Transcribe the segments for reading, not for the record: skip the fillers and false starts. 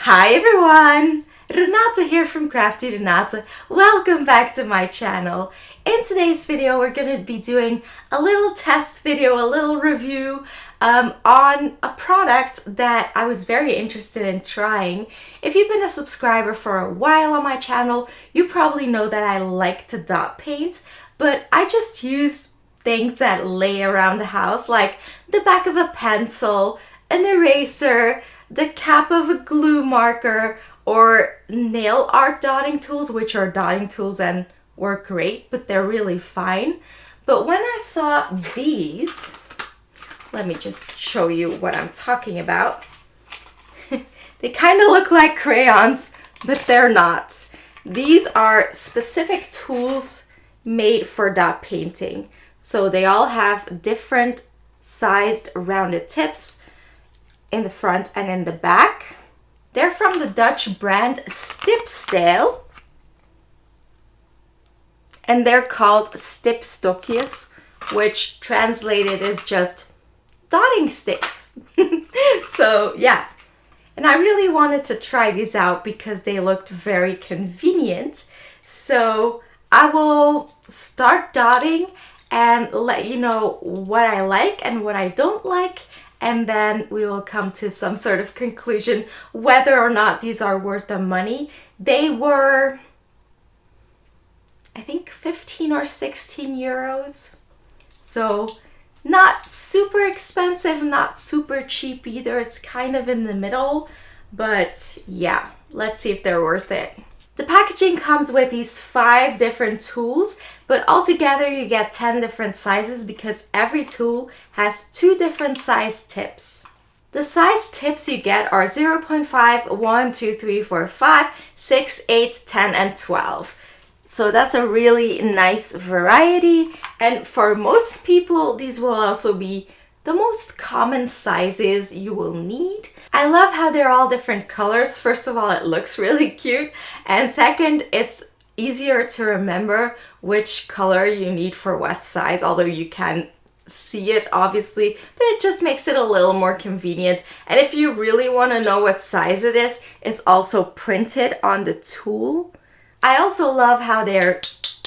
Hi everyone! Renate here from Crafty Renate. Welcome back to my channel. In today's video we're going to be doing a little test video, a little review on a product that I was very interested in trying. If you've been a subscriber for a while on my channel, you probably know that I like to dot paint, but I just use things that lay around the house, like the back of a pencil, an eraser, the cap of a glue marker, or nail art dotting tools, which are dotting tools and work great, but they're really fine. But when I saw these, let me just show you what I'm talking about. They kind of look like crayons, but they're not. These are specific tools made for dot painting. So they all have different sized rounded tips in the front and in the back. They're from the Dutch brand Stipstijl. And they're called stipstokjes, which translated is just dotting sticks. So yeah. And I really wanted to try these out because they looked very convenient. So I will start dotting and let you know what I like and what I don't like. And then we will come to some sort of conclusion whether or not these are worth the money. They were, I think, 15 or 16 euros. So not super expensive, not super cheap either. It's kind of in the middle. But yeah, let's see if they're worth it. The packaging comes with these 5 different tools, but altogether you get 10 different sizes because every tool has 2 different size tips. The size tips you get are 0.5, 1, 2, 3, 4, 5, 6, 8, 10, and 12. So that's a really nice variety, and for most people these will also be the most common sizes you will need. I love how they're all different colors. First of all, it looks really cute, and second, it's easier to remember which color you need for what size, although you can see it obviously, but it just makes it a little more convenient. And if you really want to know what size it is, it's also printed on the tool. I also love how they're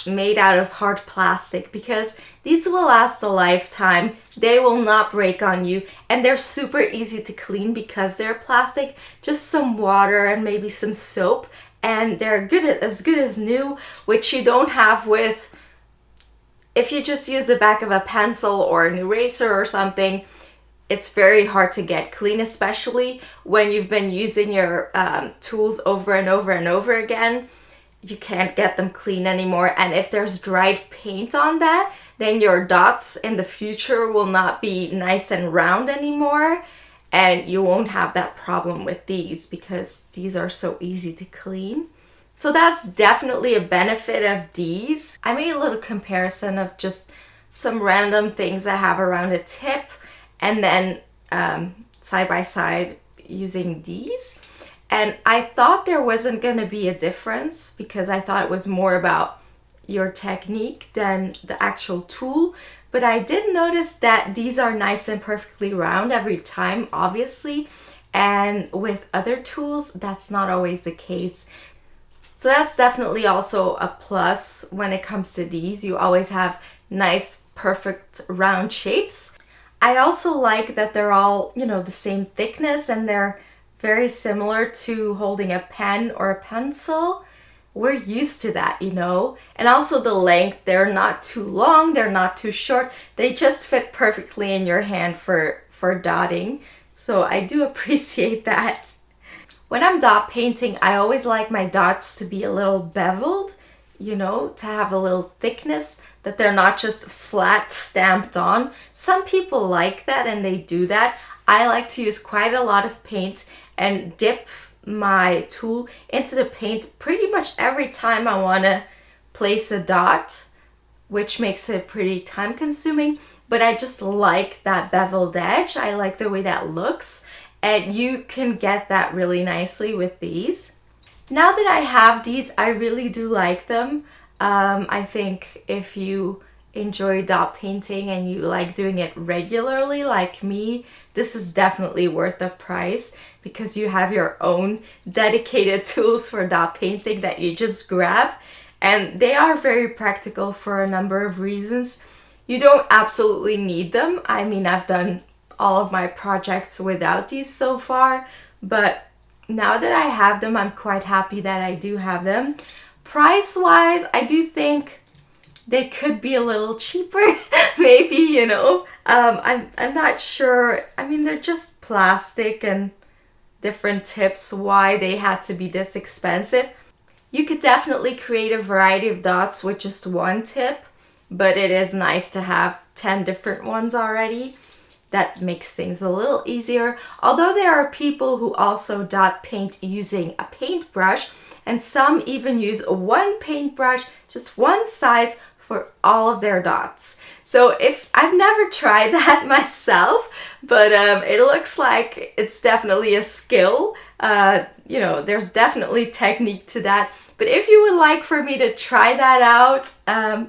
made out of hard plastic because these will last a lifetime. They will not break on you, and they're super easy to clean because they're plastic. Just some water and maybe some soap, and they're as good as new, which you don't have with if you just use the back of a pencil or an eraser or something. It's very hard to get clean, especially when you've been using your tools over and over and over again. You can't get them clean anymore, and if there's dried paint on that, then your dots in the future will not be nice and round anymore, and you won't have that problem with these because these are so easy to clean. So that's definitely a benefit of these. I made a little comparison of just some random things I have around a tip, and then side by side using these. And I thought there wasn't going to be a difference because I thought it was more about your technique than the actual tool. But I did notice that these are nice and perfectly round every time, obviously. And with other tools, that's not always the case. So that's definitely also a plus when it comes to these. You always have nice, perfect round shapes. I also like that they're all, the same thickness, and they're very similar to holding a pen or a pencil. We're used to that, And also the length, they're not too long, they're not too short. They just fit perfectly in your hand for dotting. So I do appreciate that. When I'm dot painting, I always like my dots to be a little beveled, to have a little thickness, that they're not just flat stamped on. Some people like that and they do that. I like to use quite a lot of paint and dip my tool into the paint pretty much every time I want to place a dot, which makes it pretty time consuming, but I just like that beveled edge. I like the way that looks, and you can get that really nicely with these. Now that I have these, I really do like them. I think if you enjoy dot painting and you like doing it regularly like me, this is definitely worth the price because you have your own dedicated tools for dot painting that you just grab, and they are very practical for a number of reasons. You don't absolutely need them. I mean, I've done all of my projects without these so far, but now that I have them, I'm quite happy that I do have them. Price-wise, I do think they could be a little cheaper, maybe, you know. I'm not sure. I mean, they're just plastic and different tips why they had to be this expensive. You could definitely create a variety of dots with just one tip, but it is nice to have 10 different ones already. That makes things a little easier. Although there are people who also dot paint using a paintbrush, and some even use one paintbrush, just one size, for all of their dots. So if I've never tried that myself, but it looks like it's definitely a skill. You know, there's definitely technique to that. But if you would like for me to try that out,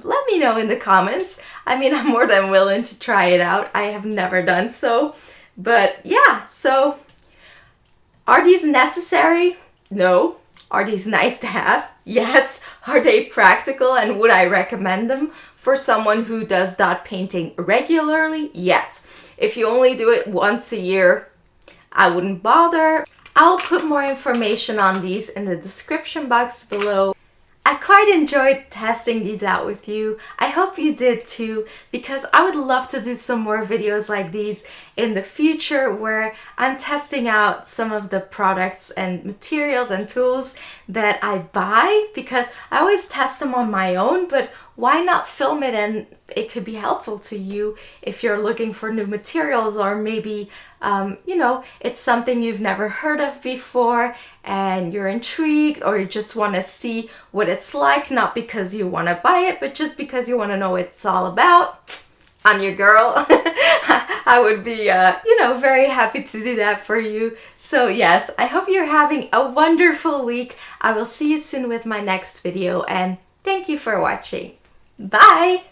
let me know in the comments. I mean, I'm more than willing to try it out. I have never done so. But yeah, so are these necessary? No. Are these nice to have? Yes. Are they practical and would I recommend them for someone who does dot painting regularly? Yes. If you only do it once a year, I wouldn't bother. I'll put more information on these in the description box below. I quite enjoyed testing these out with you. I hope you did too, because I would love to do some more videos like these in the future where I'm testing out some of the products and materials and tools that I buy, because I always test them on my own, but why not film it, and it could be helpful to you if you're looking for new materials, or maybe you know, it's something you've never heard of before and you're intrigued, or you just want to see what it's like, not because you want to buy it, but just because you want to know what it's all about. I'm your girl. I would be, you know, very happy to do that for you. So yes, I hope you're having a wonderful week. I will see you soon with my next video, and thank you for watching. Bye!